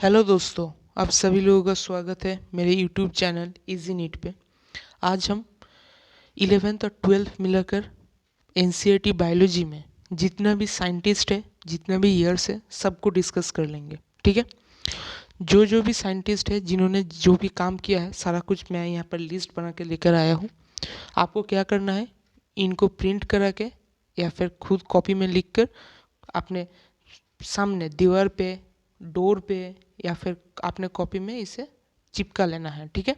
Hello दोस्तों, आप सभी लोगों का स्वागत है मेरे यूट्यूब चैनल इजी नीट पे। आज हम 11th और 12th मिलाकर एनसीईआरटी बायोलॉजी में जितना भी साइंटिस्ट है, जितना भी ईयर्स है, सबको डिस्कस कर लेंगे। ठीक है। जो जो भी साइंटिस्ट है, जिन्होंने जो भी काम किया है, सारा कुछ मैं यहाँ पर लिस्ट बना के लेकर आया हूँ। आपको क्या करना है, इनको प्रिंट करा के या फिर खुद कॉपी में लिख कर अपने सामने दीवार पे, डोर पे या फिर आपने कॉपी में इसे चिपका लेना है। ठीक है।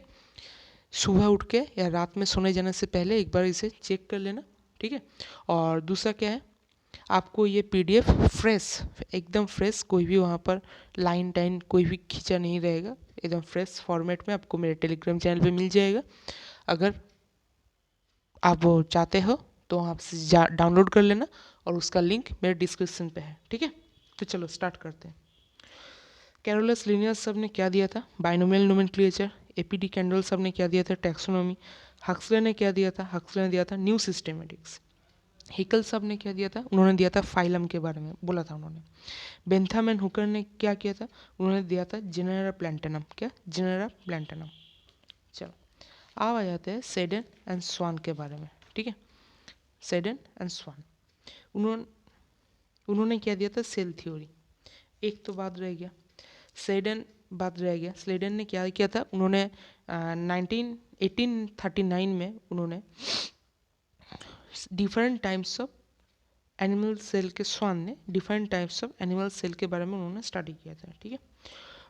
सुबह उठ के या रात में सोने जाने से पहले एक बार इसे चेक कर लेना। ठीक है। और दूसरा क्या है, आपको ये पीडीएफ फ्रेश, एकदम फ्रेश, कोई भी वहाँ पर लाइन टाइन कोई भी खींचा नहीं रहेगा, एकदम फ्रेश फॉर्मेट में आपको मेरे टेलीग्राम चैनल पे मिल जाएगा। अगर आप वो चाहते हो तो आप डाउनलोड कर लेना और उसका लिंक मेरे डिस्क्रिप्शन पे है। ठीक है। तो चलो स्टार्ट करते हैं। कैरोलस लिनियस सब ने क्या दिया था, बाइनोमियल नोमेनक्लेचर। एपीडी कैंडल सब ने क्या दिया था, टैक्सोनॉमी। हक्सले ने क्या दिया था, हक्सले ने दिया था न्यू सिस्टेमेटिक्स। हिकल सब ने क्या दिया था, उन्होंने दिया था फाइलम के बारे में बोला था उन्होंने। बेंथम एंड हुकर ने क्या किया था, उन्होंने दिया था जेनेरा प्लैंटेनम। क्या, जेनेरा प्लैंटेनम। चलो अब आ जाते हैं सेडन एंड स्वान के बारे में। ठीक है। सेडन एंड स्वान, उन्होंने उन्होंने क्या दिया था, सेल थ्योरी। एक तो बात रह गया, स्लेडन बात रह गया। स्लेडन ने क्या किया था, उन्होंने 1839 में उन्होंने different types of animal cell के, स्वान ने different types of animal cell के बारे में उन्होंने स्टडी किया था। ठीक है।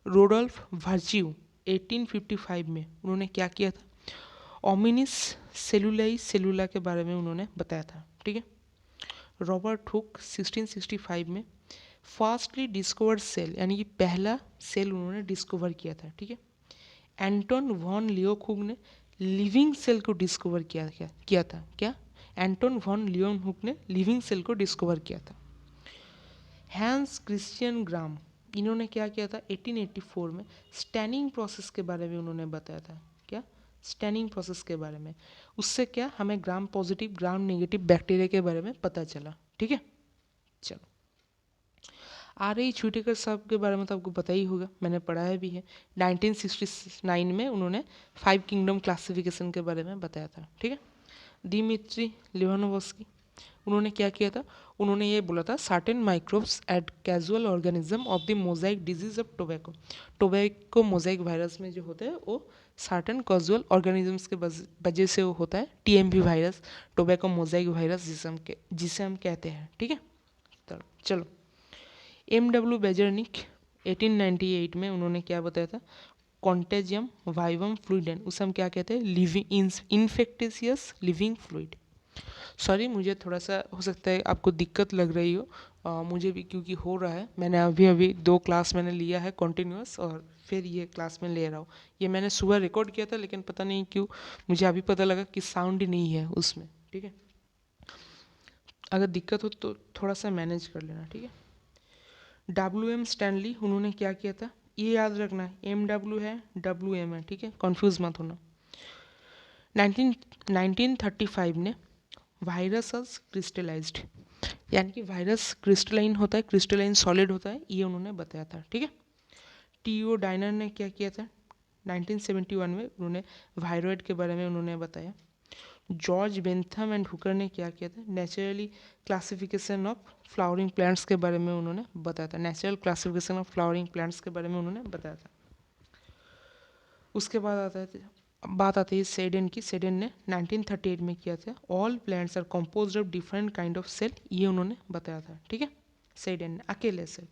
रोडोल्फ वर्च्यू 1855 में उन्होंने क्या किया था, ओमिनिस सेलुलाई सेलुला के बारे में उन्होंने बताया था। ठीक है। रॉबर्ट हुक 1665 में फास्टली डिस्कवर्ड सेल, यानी कि पहला सेल उन्होंने डिस्कवर किया था। ठीक है। एंटोन वॉन लियोनहुक ने लिविंग सेल को डिस्कवर किया था। क्या, एंटोन वॉन लियोनहुक ने लिविंग सेल को डिस्कवर किया था। हैंस क्रिश्चियन ग्राम, इन्होंने क्या किया था, 1884 में स्टैनिंग प्रोसेस के बारे में उन्होंने बताया था। क्या, स्टैनिंग प्रोसेस के बारे में। उससे क्या हमें gram positive gram negative bacteria के बारे में पता चला। ठीक है। चलो आर ए छुटेकर साहब के बारे में तो आपको पता ही होगा, मैंने पढ़ाया भी है। 1969 में उन्होंने 5 किंगडम क्लासिफिकेशन के बारे में बताया था। ठीक है। दिमित्री लिवानोवस्की, उन्होंने क्या किया था, उन्होंने ये बोला था, certain microbes at causal organism of the mosaic disease of tobacco. Tobacco mosaic virus में जो होता है वो सर्टेन कैजुअल ऑर्गेनिजम्स के वजह से वो होता है, TMV virus, tobacco mosaic virus जिसे हम कहते हैं। ठीक है। तो चलो एम.डब्ल्यू. बेजर्निक 1898 में उन्होंने क्या बताया था, कॉन्टेजियम वाइवम फ्लूइडेन, उसे हम क्या कहते हैं, लिविंग इन्फेक्टिशियस लिविंग फ्लूइड। सॉरी, मुझे थोड़ा सा हो सकता है आपको दिक्कत लग रही हो, मुझे भी क्योंकि हो रहा है। मैंने अभी अभी 2 क्लास मैंने लिया है कॉन्टिन्यूस, और फिर ये क्लास में ले रहा हूँ। ये मैंने सुबह रिकॉर्ड किया था, लेकिन पता नहीं क्यों मुझे अभी पता लगा कि साउंड ही नहीं है उसमें। ठीक है। अगर दिक्कत हो तो थोड़ा सा मैनेज कर लेना। ठीक है। डब्ल्यू एम स्टैनली, उन्होंने क्या किया था, ये याद रखना, एम डब्ल्यू है, डब्ल्यू एम है। ठीक है, कन्फ्यूज मत होना। 1935 में वायरस क्रिस्टलाइज्ड, यानी कि वायरस क्रिस्टलाइन होता है, क्रिस्टलाइन सॉलिड होता है, ये उन्होंने बताया था। ठीक है। टी.ओ. डाइनर ने क्या किया था, 1971 में उन्होंने वायरॉइड के बारे में उन्होंने बताया। जॉर्ज बेंथम एंड हुकर ने क्या किया था, naturally classification of flowering plants के बारे में उन्होंने बताया था। Natural classification of flowering plants के बारे में उन्होंने बताया था। उसके बाद बात आती है सेडेन की। सेडेन ने 1938 में किया था, all plants are composed of different kind of cell, ये उन्होंने बताया था। ठीक है। सेडेन ने अकेले से।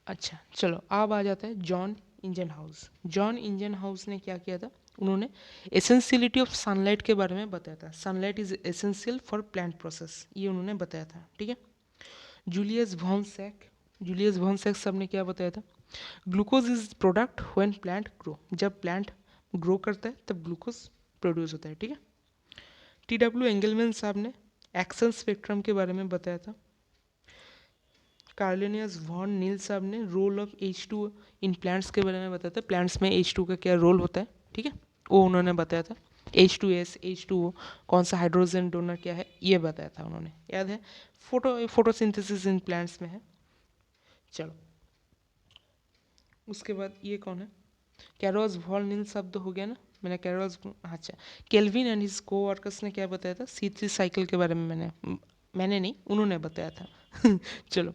अच्छा चलो अब आ जाता है John engine house. John engine house ने क्या किया था, उन्होंने एसेंशियलिटी ऑफ सनलाइट के बारे में बताया था। Sunlight is essential for plant process, ये उन्होंने बताया था। ठीक है। जूलियस वॉन सैक सब ने क्या बताया था, glucose is product when plant grow, जब प्लांट ग्रो करता है तब ग्लूकोज प्रोड्यूस होता है। ठीक है। टी.डब्ल्यू. एंगलमैन साहब ने एक्शन स्पेक्ट्रम के बारे में बताया था। कार्लिनियस वॉन नील साहब ने role of H2 in plants के बारे में बताया था, प्लांट्स में H2 का क्या रोल होता है। ठीक है, वो उन्होंने बताया था। H2S, H2O, कौन सा हाइड्रोजन डोनर क्या है, ये बताया था उन्होंने, याद है। फोटोसिंथेसिस इन प्लांट्स में है। चलो उसके बाद ये कौन है, कैरोस वॉल नील शब्द हो गया ना, मैंने कैरोस, अच्छा, केल्विन एंड हिज को वर्कर्स ने क्या बताया था, C3 साइकिल के बारे में मैंने नहीं, उन्होंने बताया था। चलो,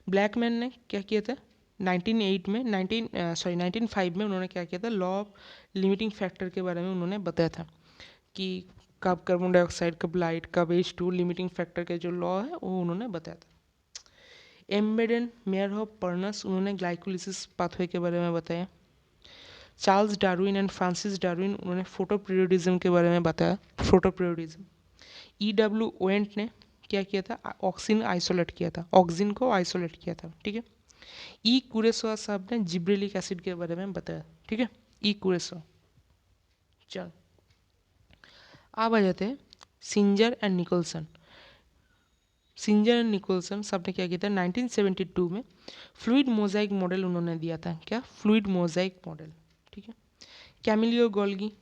ब्लैकमैन ने क्या किया था 1908 में 1905 में उन्होंने क्या किया था, लॉ ऑफ लिमिटिंग फैक्टर के बारे में उन्होंने बताया था कि कब कार्बन डाइऑक्साइड, कब लाइट, कब H2, लिमिटिंग फैक्टर के जो लॉ है वो उन्होंने बताया था। एम्बेडेन मेयर ऑफ पर्नस, उन्होंने ग्लाइकोलिसिस पाथवे के बारे में बताया। Charles Darwin and Francis Darwin, उन्होंने फोटो पीरियडिज्म के बारे में बताया, फोटो पीरियडिज्म। E.W. ओवेंट ने क्या किया था, ऑक्सीजन आइसोलेट किया था, ऑक्सीजन को आइसोलेट किया था, ठीक है। ई कुरेसवा साहब ने जिब्रेलिक एसिड के बारे में बताया, ठीक है, ई कुरेसवा। चल अब आ जाते हैं Singer and Nicolson. Singer and Nicolson सब ने क्या किया था 1972 में फ्लूइड मोजाइक मॉडल उन्होंने दिया था, क्या, फ्लूइड मोजाइक मॉडल, ठीक है। कैमिलियो गोल्गी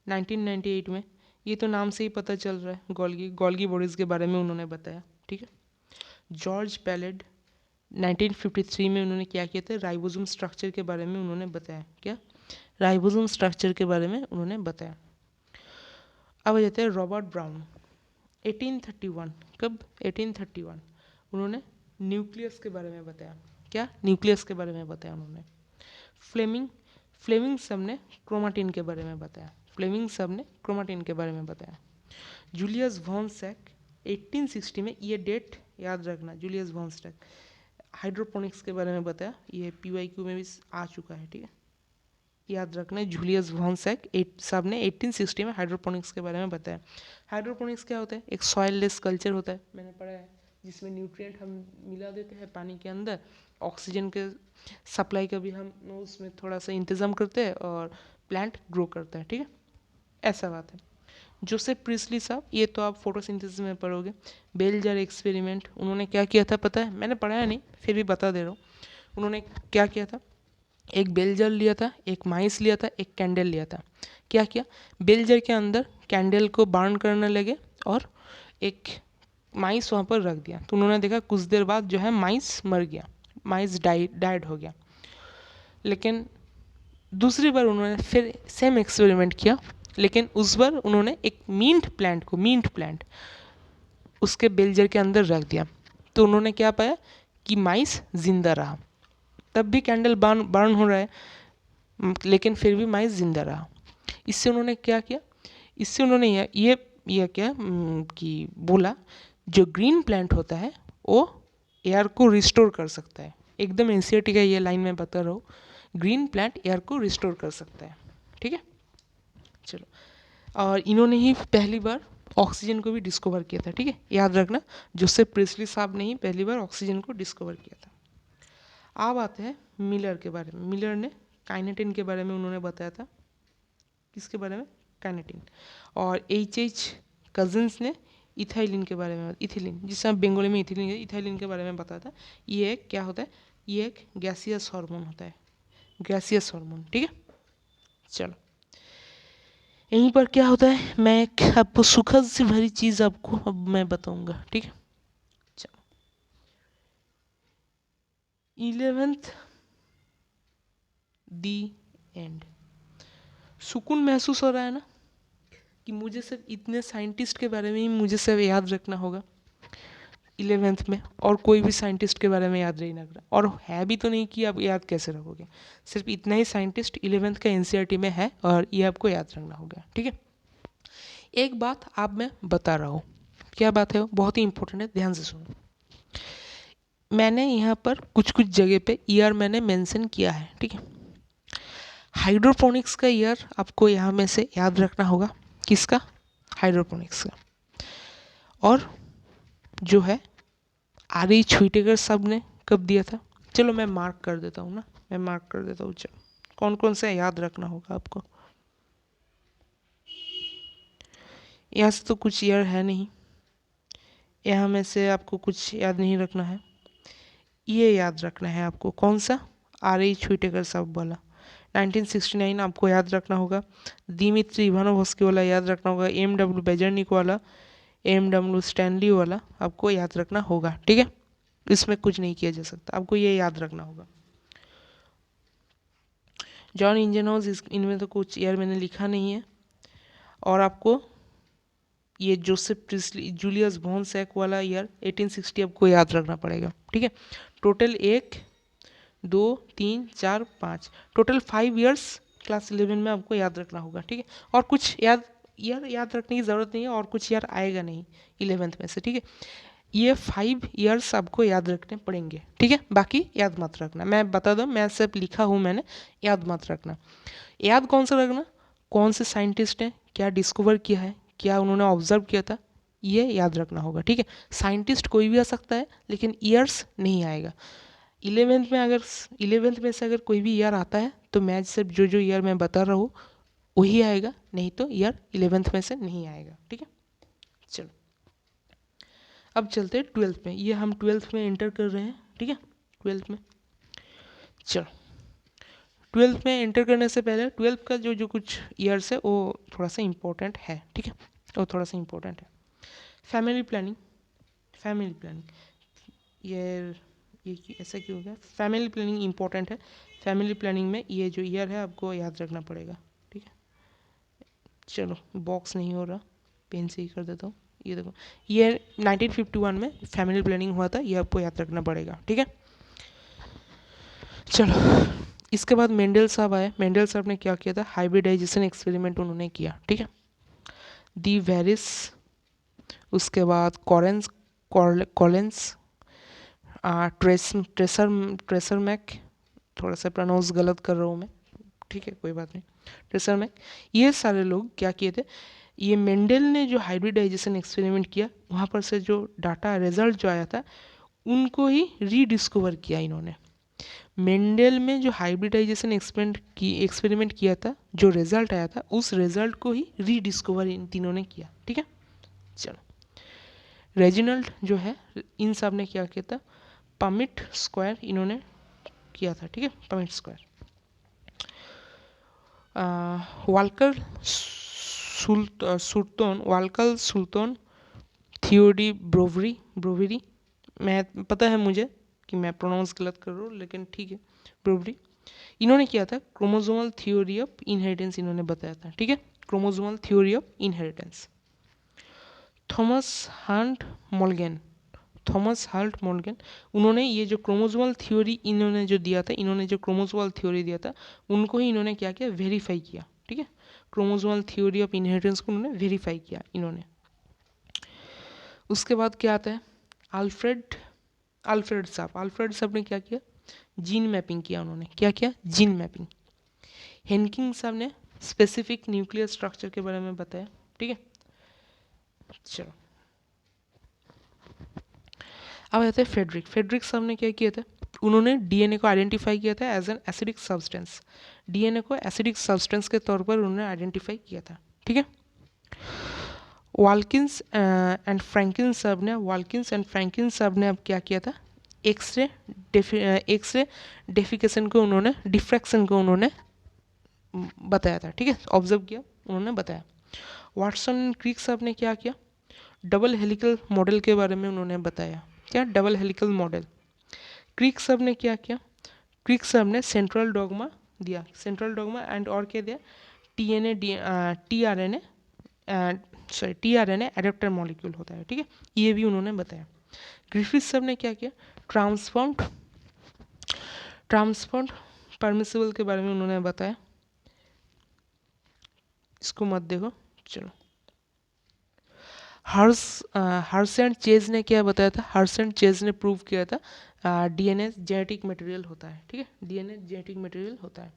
1998 में, ये तो नाम से ही पता चल रहा है, गोल्गी बॉडीज के बारे में उन्होंने बताया, ठीक है। जॉर्ज पैलेड 1953 में उन्होंने क्या किया था, राइबोसोम स्ट्रक्चर के बारे में उन्होंने बताया, क्या, राइबोसोम स्ट्रक्चर के बारे में उन्होंने बताया। अब आ जाते हैं रॉबर्ट ब्राउन 1831, कब 1831, उन्होंने न्यूक्लियस के बारे में बताया, क्या, न्यूक्लियस के बारे में बताया उन्होंने। फ्लेमिंग सब ने क्रोमाटिन के बारे में बताया, फ्लेमिंग सब ने क्रोमाटिन के बारे में बताया। जूलियस वॉन सैक 1860 में, ये डेट याद रखना, जूलियस वॉन सैक हाइड्रोपोनिक्स के बारे में बताया, ये PYQ में भी आ चुका है, ठीक है, याद रखना। जूलियस वॉन सैक साहब ने 1860 में हाइड्रोपोनिक्स के बारे में बताया। हाइड्रोपोनिक्स क्या होता है, एक सॉइल लेस कल्चर होता है, मैंने पढ़ा है, जिसमें न्यूट्रिएंट हम मिला देते हैं पानी के अंदर, ऑक्सीजन के सप्लाई का भी हम उसमें थोड़ा सा इंतज़ाम करते हैं और प्लांट ग्रो करता है, ठीक है, ऐसा बात है। जोसेफ प्रिस्ली साहब, ये तो आप फोटोसिंथेसिस में पढ़ोगे। बेल-जार एक्सपेरिमेंट, उन्होंने क्या किया था पता है, मैंने पढ़ाया नहीं फिर भी बता दे रहा हूँ। उन्होंने क्या किया था, एक बेल जार लिया था, एक माइस लिया था, एक कैंडल लिया था। क्या किया, बेल जार के अंदर कैंडल को बर्न करने लगे और एक माइस वहाँ पर रख दिया, तो उन्होंने देखा कुछ देर बाद जो है माइस मर गया, माइस डाइड हो गया। लेकिन दूसरी बार उन्होंने फिर सेम एक्सपेरिमेंट किया, लेकिन उस बार उन्होंने एक मींट प्लांट उसके बेलजर के अंदर रख दिया, तो उन्होंने क्या पाया कि माइस जिंदा रहा। तब भी कैंडल बर्न हो रहा है, लेकिन फिर भी माइस जिंदा रहा। इससे उन्होंने क्या किया, इससे उन्होंने ये क्या कि बोला जो ग्रीन प्लांट होता है वो एयर को रिस्टोर कर सकता है, एकदम NCERT का ये लाइन में बता रहा हूँ, ग्रीन प्लांट एयर को रिस्टोर कर सकता है, ठीक है। चलो, और इन्होंने ही पहली बार ऑक्सीजन को भी डिस्कवर किया था, ठीक है, याद रखना, जोसेफ प्रिस्ली साहब ने ही पहली बार ऑक्सीजन को डिस्कवर किया था। अब आते हैं मिलर के बारे में। मिलर ने काइनेटिन के बारे में उन्होंने बताया था, किसके बारे में, काइनेटिन। और H.H. कजिन्स ने इथाइलिन के बारे में, इथिलीन जिसे हम बंगाली में इथाइलिन के बारे में बताया था। ये एक क्या होता है, ये एक गैसियस हार्मोन होता है, गैसियस हार्मोन, ठीक है। चलो, यहीं पर क्या होता है, मैं एक आपको सुखद से भरी चीज़ आपको अब मैं बताऊंगा, ठीक है। चलो, 11th दी एंड। सुकून महसूस हो रहा है ना कि मुझे सिर्फ इतने साइंटिस्ट के बारे में ही मुझे सिर्फ याद रखना होगा 11th में, और कोई भी साइंटिस्ट के बारे में याद नहीं रखना, और है भी तो नहीं कि आप याद कैसे रखोगे, सिर्फ इतना ही साइंटिस्ट 11th का NCERT में है और ये आपको याद रखना होगा, ठीक है। एक बात आप मैं बता रहा हूँ, क्या बात है वो, बहुत ही इंपॉर्टेंट है, ध्यान से सुनो। मैंने यहाँ पर कुछ कुछ जगह पे ईयर मैंने मेंशन किया है, ठीक है। हाइड्रोपोनिक्स का ईयर आपको यहाँ में से याद रखना होगा, किसका, हाइड्रोपोनिक्स का। और जो है R.H. व्हिटेकर साहब ने कब दिया था, चलो मैं मार्क कर देता हूँ ना, मैं मार्क कर देता हूँ, चलो कौन कौन सा याद रखना होगा आपको। यहाँ से तो कुछ ईयर है नहीं, यहाँ में से आपको कुछ याद नहीं रखना है, ये याद रखना है आपको, कौन सा, R.H. व्हिटेकर साहब वाला 1969 आपको याद रखना होगा। दिमित्री इवानोव्स्की वाला याद रखना होगा। M.W. बेजर्निक वाला, M.W. स्टैनली वाला आपको याद रखना होगा, ठीक है। इसमें कुछ नहीं किया जा सकता, आपको ये याद रखना होगा। जॉन इंजनहाउस, इनमें तो कुछ ईयर मैंने लिखा नहीं है। और आपको ये Joseph Priestley, Julius von Sachs वाला ईयर 1860 आपको याद रखना पड़ेगा, ठीक है। टोटल 1 2 3 4 5, टोटल 5 ईयर्स क्लास 11 में आपको याद रखना होगा, ठीक है। और कुछ याद रखने की ज़रूरत नहीं है, और कुछ ईयर आएगा नहीं 11th में से, ठीक है। ये 5 ईयर्स आपको याद रखने पड़ेंगे, ठीक है। बाकी याद मत रखना, मैं बता दूँ, मैं सिर्फ लिखा हूँ मैंने, याद मत रखना। याद कौन सा रखना, कौन से साइंटिस्ट हैं, क्या डिस्कवर किया है, क्या उन्होंने ऑब्जर्व किया था, ये याद रखना होगा, ठीक है। साइंटिस्ट कोई भी आ सकता है, लेकिन ईयर्स नहीं आएगा। 11th में से अगर कोई भी ईयर आता है तो मैं सिर्फ जो ईयर मैं बता रहा हूँ वही आएगा, नहीं तो ईयर 11th में से नहीं आएगा, ठीक है। चलो अब चलते हैं 12th में। ये हम 12th में एंटर कर रहे हैं, ठीक है। 12th में चलो, 12th में एंटर करने से पहले 12th का जो कुछ ईयर्स है वो थोड़ा सा इम्पोर्टेंट है, ठीक है, वो थोड़ा सा इम्पोर्टेंट है। फैमिली प्लानिंग ये ऐसा क्यों हो गया, फैमिली प्लानिंग इम्पोर्टेंट है। फैमिली प्लानिंग में ये जो ईयर है आपको याद रखना पड़ेगा, ठीक है। चलो बॉक्स नहीं हो रहा, पेन से ही कर देता हूँ। ये देखो, ये 1951 में फैमिली प्लानिंग हुआ था, ये आपको याद रखना पड़ेगा, ठीक है। चलो इसके बाद मेंडल साहब आए। मेंडल साहब ने क्या किया था, हाइब्रिडाइजेशन एक्सपेरिमेंट उन्होंने किया, ठीक है। दी वेरिस, उसके बाद कॉलेंस, ट्रेसर मैक, थोड़ा सा प्रोनाउंस गलत कर रहा हूँ मैं, ठीक है, कोई बात नहीं, ट्रेसर मैक, ये सारे लोग क्या किए थे, ये मेंडल ने जो हाइब्रिडाइजेशन एक्सपेरिमेंट किया वहाँ पर से जो डाटा रिजल्ट जो आया था उनको ही रीडिस्कवर किया इन्होंने। मेंडल में जो हाइब्रिडाइजेशन एक्सपेरिमेंट किया था, जो रिजल्ट आया था उस रिजल्ट को ही रीडिस्कवर इन तीनों ने किया, ठीक है। चलो रेजिनल्ड जो है, इन सब ने क्या किया था, पमिट स्क्वायर इन्होंने किया था, ठीक है, पमिट स्क्वायर। वाल्कर सुल्तान थियोडी ब्रोवेरी, मैं पता है मुझे कि मैं प्रोनाउंस गलत कर रहा हूँ, लेकिन ठीक है, ब्रोवेरी, इन्होंने किया था क्रोमोसोमल थ्योरी ऑफ इनहेरिटेंस, इन्होंने बताया था, ठीक है, chromosomal theory of inheritance. Thomas Hunt Morgan, उन्होंने ये जो क्रोमोसोमल थ्योरी इन्होंने जो दिया था, इन्होंने जो क्रोमोसोमल थ्योरी दिया था उनको ही इन्होंने क्या किया, वेरीफाई किया, ठीक है। क्रोमोसोमल थ्योरी ऑफ इनहेरिटेंस को उन्होंने वेरीफाई किया इन्होंने। उसके बाद क्या आता है, अल्फ्रेड साहब ने क्या किया, जीन मैपिंग किया, उन्होंने क्या किया, जीन मैपिंग। हेनकिंग साहब ने स्पेसिफिक न्यूक्लियर स्ट्रक्चर के बारे में बताया, ठीक है। चलो अब आते हैं फेडरिक साहब ने क्या किया था, उन्होंने डीएनए को आइडेंटिफाई किया था as an acidic substance, DNA को एसिडिक सब्सटेंस के तौर पर उन्होंने आइडेंटिफाई किया था, ठीक है। वाल्किंस एंड फ्रैंकिन साहब ने अब क्या किया था, एक्सरे डेफिकेशन को उन्होंने, डिफ्रैक्शन को उन्होंने बताया था, ठीक है, ऑब्जर्व किया, उन्होंने बताया। वाटसन क्रिक साहब ने क्या किया, डबल हेलिकल मॉडल के बारे में उन्होंने बताया, क्या, डबल हेलिकल मॉडल। क्रिक साहब ने क्या किया, क्रिक साहब ने सेंट्रल डॉगमा दिया, एंड और क्या दिया, टीआरएनए एडेप्टर मॉलिक्यूल होता है, ठीक है, ये भी उन्होंने बताया। ग्रिफिथ साहब ने क्या किया, ट्रांसफॉर्म्ड परमिसिबल के बारे में उन्होंने बताया, इसको मत देखो। चलो हर्स एंड चेज ने क्या बताया था, हर्स एंड चेज ने प्रूव किया था डीएनए जेनेटिक मटेरियल होता है, ठीक है, डीएनए जेनेटिक मटेरियल होता है।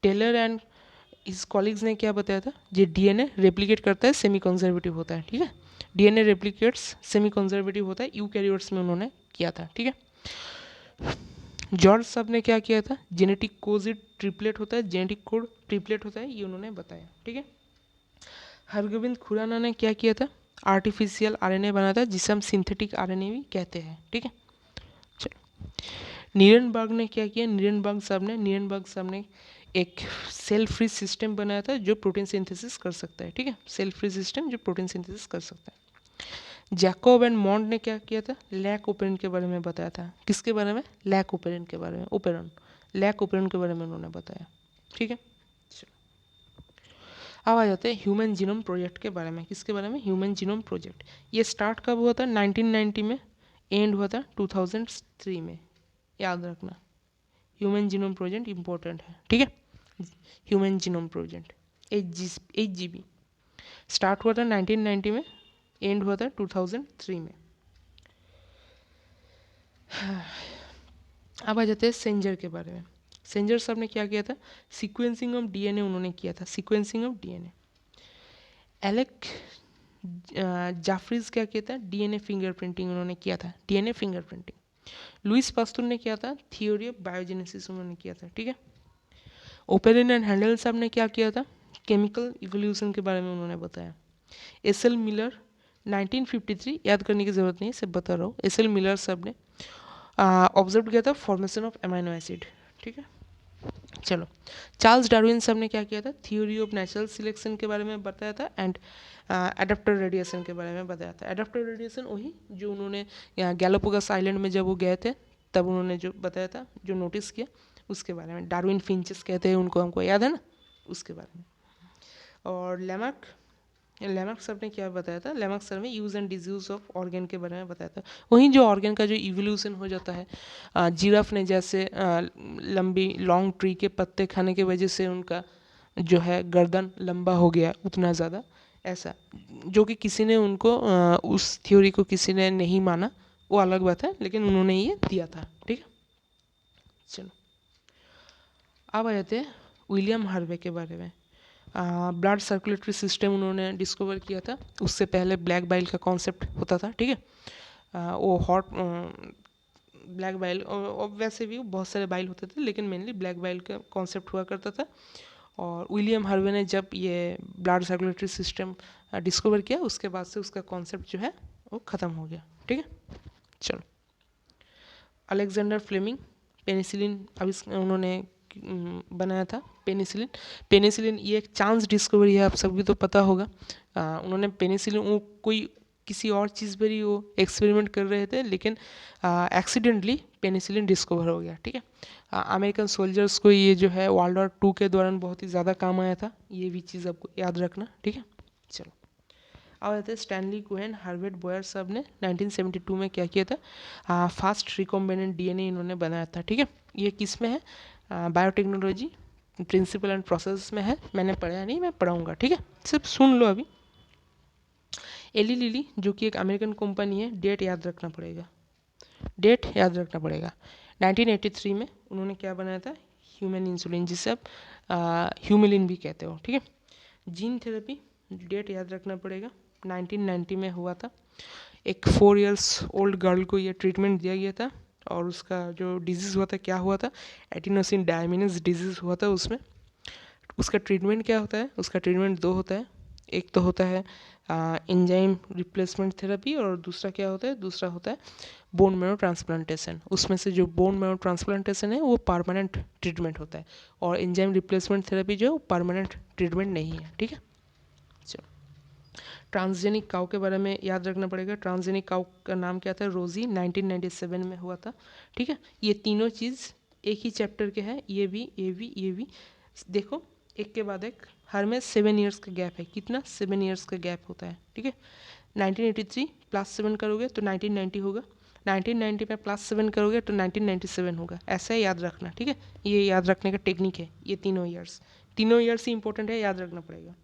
टेलर एंड इस कॉलीग्स ने क्या बताया था, ये डीएनए रेप्लिकेट करता है, सेमी कंजर्वेटिव होता है, ठीक है, डीएनए रेप्लिकेट्स सेमी कंजर्वेटिव होता है, यूकैरियोट्स में उन्होंने किया था, ठीक है। जॉर्ज साहब ने क्या किया था, जेनेटिक कोड ट्रिपलेट होता है, ये उन्होंने बताया, ठीक है। हरगोविंद खुराना ने क्या किया था, आर्टिफिशियल आरएनए बनाया था, जिसे हम सिंथेटिक आरएनए भी कहते हैं, ठीक है। चलो नीरेनबर्ग ने क्या किया, नीरेनबर्ग साहब ने एक सेल फ्री सिस्टम बनाया था जो प्रोटीन सिंथेसिस कर सकता है, ठीक है, सेल फ्री सिस्टम जो प्रोटीन सिंथेसिस कर सकता है। जैकोब एंड मॉन्ड ने क्या किया था, लैक ओपेरन के बारे में बताया था, किसके बारे में, लैक ओपेरन के बारे में, लैक ओपेरन के बारे में उन्होंने बताया। ठीक है। अब आ जाते हैं ह्यूमन जीनोम प्रोजेक्ट के बारे में। किसके बारे में? Human genome project. ये स्टार्ट कब हुआ था? 1990 में, एंड हुआ था 2003 में। याद रखना, ह्यूमन जीनोम प्रोजेक्ट इंपॉर्टेंट है, ठीक है। Human genome project 8 GB start हुआ था 1990 में, एंड हुआ था 2003 में। अब आ जाते हैं सेंजर के बारे में। सेंजर साहब ने क्या किया था? सीक्वेंसिंग ऑफ डीएनए उन्होंने किया था, सीक्वेंसिंग ऑफ डीएनए। एलेक जाफरीज क्या किया था? डीएनए फिंगरप्रिंटिंग उन्होंने किया था, डीएनए फिंगरप्रिंटिंग। लुइस पास्चर ने किया था? थ्योरी ऑफ बायोजेनेसिस उन्होंने किया था, ठीक है। ओपेरिन एंड हैंडल साहब ने क्या किया था? केमिकल इवोल्यूशन के बारे में उन्होंने बताया। एसएल मिलर 1953, याद करने की जरूरत नहीं है, सिर्फ बता रहा हूँ। एसएल मिलर साहब ने ऑब्जर्व किया था फॉर्मेशन ऑफ अमाइनो एसिड, ठीक है। चलो, चार्ल्स डार्विन साहब ने क्या किया था? थ्योरी ऑफ नेचुरल सिलेक्शन के बारे में बताया था, एंड एडाप्टर रेडिएशन के बारे में बताया था। एडाप्टर रेडिएशन वही जो उन्होंने यहाँ गैलापागोस आइलैंड में जब वो गए थे तब उन्होंने जो बताया था, जो नोटिस किया, उसके बारे में। डार्विन फिंचेस कहते हैं उनको, हमको याद है ना, उसके बारे में। और लेमक सर ने क्या बताया था? लेमक सर में use and disuse of organ के बारे में बताया था। वहीं जो ऑर्गन का जो इवोल्यूशन हो जाता है, जिराफ ने जैसे लंबी लॉन्ग ट्री के पत्ते खाने की वजह से उनका जो है गर्दन लंबा हो गया उतना ज़्यादा, ऐसा, जो कि किसी ने उनको उस थ्योरी को किसी ने नहीं माना, वो अलग बात है, लेकिन उन्होंने ये दिया था, ठीक है। चलो, अब आ जाते हैं विलियम हार्वे के बारे में। ब्लड सर्कुलेटरी सिस्टम उन्होंने डिस्कवर किया था। उससे पहले ब्लैक बाइल का कॉन्सेप्ट होता था, ठीक है। वो हॉट ब्लैक बाइल, और वैसे भी बहुत सारे बाइल होते थे, लेकिन मेनली ब्लैक बाइल का कॉन्सेप्ट हुआ करता था। और विलियम हार्वे ने जब ये ब्लड सर्कुलेटरी सिस्टम डिस्कवर किया, उसके बाद से उसका कॉन्सेप्ट जो है वो ख़त्म हो गया, ठीक है। चलो, अलेक्जेंडर फ्लेमिंग पेनिसिलिन उन्होंने बनाया था। पेनिसिलिन, पेनिसिलिन ये एक चांस डिस्कवरी है, आप सभी तो पता होगा। उन्होंने पेनिसिलिन, वो कोई किसी और चीज़ पर ही वो एक्सपेरिमेंट कर रहे थे, लेकिन एक्सीडेंटली पेनिसिलिन डिस्कवर हो गया, ठीक है। अमेरिकन सोल्जर्स को ये जो है वर्ल्ड वॉर 2 के दौरान बहुत ही ज़्यादा काम आया था, ये भी चीज़ आपको याद रखना, ठीक है। चलो, अब आते हैं स्टैनली कोहेन हार्वर्ड बॉयर साहब ने 1972 में क्या किया था? फास्ट रिकॉम्बिनेंट डीएनए इन्होंने बनाया था, ठीक है। ये किस में है? बायोटेक्नोलॉजी प्रिंसिपल एंड प्रोसेस में है। मैंने पढ़ा नहीं, मैं पढ़ाऊँगा, ठीक है, सिर्फ सुन लो अभी। एली लिली जो कि एक अमेरिकन कंपनी है, डेट याद रखना पड़ेगा, डेट याद रखना पड़ेगा। 1983 में उन्होंने क्या बनाया था? ह्यूमन इंसुलिन, जिसे आप ह्यूमिलिन भी कहते हो, ठीक है। जीन थेरेपी, डेट याद रखना पड़ेगा, 1990 में हुआ था। एक 4 इयर्स ओल्ड गर्ल को ये ट्रीटमेंट दिया गया था, और उसका जो डिजीज़ हुआ था, क्या हुआ था? एटिनोसिन डायमिनस डिजीज़ हुआ था उसमें। उसका ट्रीटमेंट क्या होता है? उसका ट्रीटमेंट दो होता है। एक तो होता है एंजाइम रिप्लेसमेंट थेरेपी, और दूसरा क्या होता है? दूसरा होता है बोन मैरो ट्रांसप्लांटेशन। उसमें से जो बोन मैरो ट्रांसप्लांटेशन है वो परमानेंट ट्रीटमेंट होता है, और एंजाइम रिप्लेसमेंट थेरेपी जो है वो परमानेंट ट्रीटमेंट नहीं है, ठीक है। चलो, ट्रांसजेनिक काउ के बारे में याद रखना पड़ेगा। ट्रांसजेनिक काउ का नाम क्या था? रोजी, 1997 में हुआ था, ठीक है। ये तीनों चीज़ एक ही चैप्टर के हैं, ये भी देखो, एक के बाद एक, हर में 7 इयर्स का गैप है। कितना? 7 इयर्स का गैप होता है, ठीक है। 1983 +7 करोगे तो 1990 होगा, 1990 में +7 करोगे तो 1997 होगा, ऐसा याद रखना, ठीक है। ये याद रखने का टेक्निक है, ये तीनों ईयर्स ही इंपॉर्टेंट है, याद रखना पड़ेगा।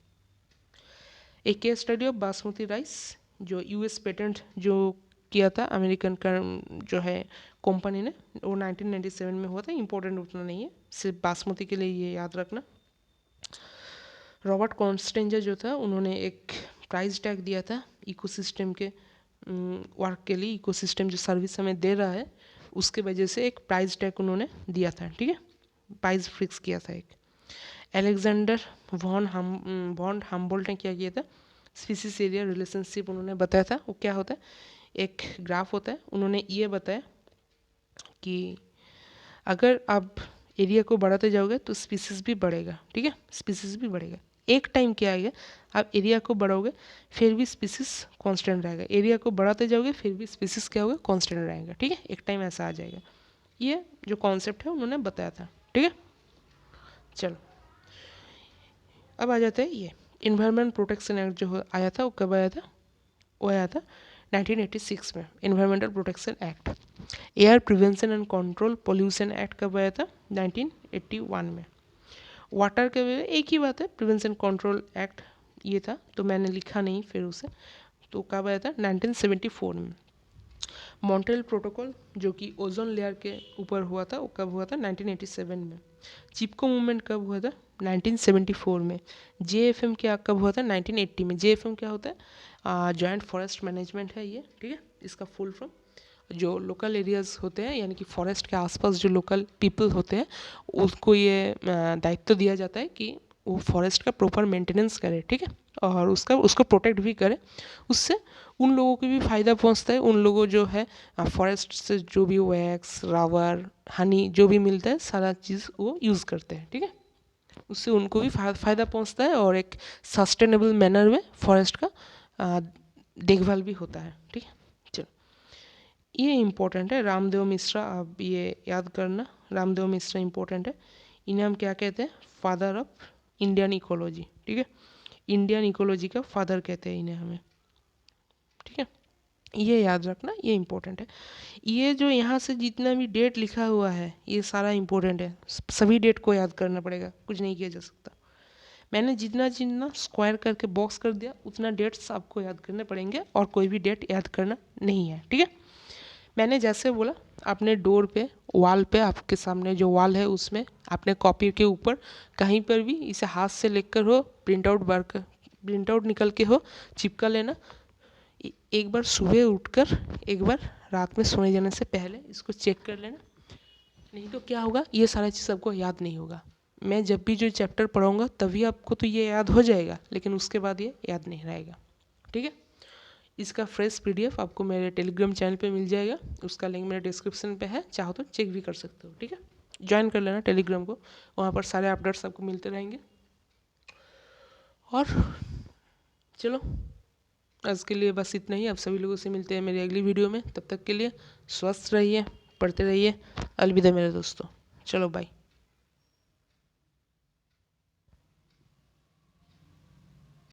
एक case study of basmati rice, जो यूएस पेटेंट जो किया था अमेरिकन का जो है कंपनी ने, वो 1997 में हुआ था। इंपॉर्टेंट उतना नहीं है, सिर्फ बासमती के लिए ये याद रखना। रॉबर्ट कॉन्स्टेंजर जो था, उन्होंने एक प्राइस टैग दिया था इकोसिस्टम के वर्क के लिए। इकोसिस्टम जो सर्विस हमें दे रहा है, उसके वजह से एक प्राइस टैग उन्होंने दिया था, ठीक है, प्राइस फिक्स किया था एक। एलेक्जेंडर वॉन हम्बोल्ट ने क्या किया था? स्पीसीज एरिया रिलेशनशिप उन्होंने बताया था। वो क्या होता है? एक ग्राफ होता है, उन्होंने ये बताया कि अगर आप एरिया को बढ़ाते जाओगे तो स्पीसीज भी बढ़ेगा, ठीक है, स्पीसीज भी बढ़ेगा। एक टाइम क्या आएगा, आप एरिया को बढ़ाओगे फिर भी स्पीसीज कांस्टेंट रहेगा, एरिया को बढ़ाते जाओगे फिर भी स्पीसीज क्या होगा? कांस्टेंट रहेगा, ठीक है, एक टाइम ऐसा आ जाएगा। ये जो कॉन्सेप्ट है उन्होंने बताया था, ठीक है। चलो, अब आ जाता है ये इन्वायरमेंट प्रोटेक्शन एक्ट जो आया था वो कब आया था, वो आया था 1986 में, environmental protection act. Air prevention and control pollution act कब आया था, 1981 में। वाटर के एक ही बात है, प्रिवेंशन कंट्रोल एक्ट ये था, तो मैंने लिखा नहीं फिर उसे, तो कब आया था, 1974 में। मॉन्ट्रियल प्रोटोकॉल जो कि ओजोन लेयर के ऊपर हुआ था, वो कब हुआ था, 1987 में। चिपको मूवमेंट कब हुआ था, 1974 में। JFM क्या कब हुआ था, 1980 में। JFM क्या होता है, जॉइंट फॉरेस्ट मैनेजमेंट है ये, ठीक है। इसका फुल फॉर्म जो लोकल एरियाज़ होते हैं, यानी कि फॉरेस्ट के आसपास जो लोकल पीपल होते हैं, उसको ये दायित्व दिया जाता है कि वो फॉरेस्ट का प्रॉपर मेंटेनेंस करे, ठीक है, और उसको प्रोटेक्ट भी करे। उससे उन लोगों को भी फ़ायदा पहुंचता है, उन लोगों जो है फॉरेस्ट से जो भी वैक्स, रबर, हनी जो भी मिलता है, सारा चीज़ वो यूज़ करते हैं, ठीक है। उससे उनको भी फ़ायदा पहुंचता है और एक सस्टेनेबल मैनर में फॉरेस्ट का देखभाल भी होता है, ठीक है। चलो, ये इम्पोर्टेंट है, रामदेव मिश्रा, आप ये याद करना, रामदेव मिश्रा इम्पोर्टेंट है। इन्हें हम क्या कहते हैं, फादर ऑफ इंडियन इकोलॉजी, ठीक है। इंडियन इकोलॉजी का फादर कहते हैं इन्हें हमें, ठीक है। ये याद रखना, ये इम्पोर्टेंट है। ये जो यहाँ से जितना भी डेट लिखा हुआ है, ये सारा इम्पोर्टेंट है, सभी डेट को याद करना पड़ेगा, कुछ नहीं किया जा सकता। मैंने जितना जितना स्क्वायर करके बॉक्स कर दिया, उतना डेट्स आपको याद करने पड़ेंगे, और कोई भी डेट याद करना नहीं है, ठीक है। मैंने जैसे बोला, अपने डोर पे, वॉल पे, आपके सामने जो वॉल है उसमें, अपने कॉपी के ऊपर कहीं पर भी इसे हाथ से लिखकर हो, प्रिंट आउट निकल के हो, चिपका लेना। एक बार सुबह उठकर, एक बार रात में सोने जाने से पहले इसको चेक कर लेना, नहीं तो क्या होगा, ये सारा चीज़ आपको याद नहीं होगा। मैं जब भी जो चैप्टर पढ़ाऊँगा तभी आपको तो ये याद हो जाएगा, लेकिन उसके बाद ये याद नहीं रहेगा, ठीक है। इसका फ्रेश PDF आपको मेरे टेलीग्राम चैनल पे मिल जाएगा, उसका लिंक मेरे डिस्क्रिप्शन पे है, चाहो तो चेक भी कर सकते हो, ठीक है। ज्वाइन कर लेना टेलीग्राम को, वहाँ पर सारे अपडेट्स आपको मिलते रहेंगे। और चलो, आज के लिए बस इतना ही। आप सभी लोगों से मिलते हैं मेरी अगली वीडियो में, तब तक के लिए स्वस्थ रहिए, पढ़ते रहिए। अलविदा मेरे दोस्तों, चलो बाय।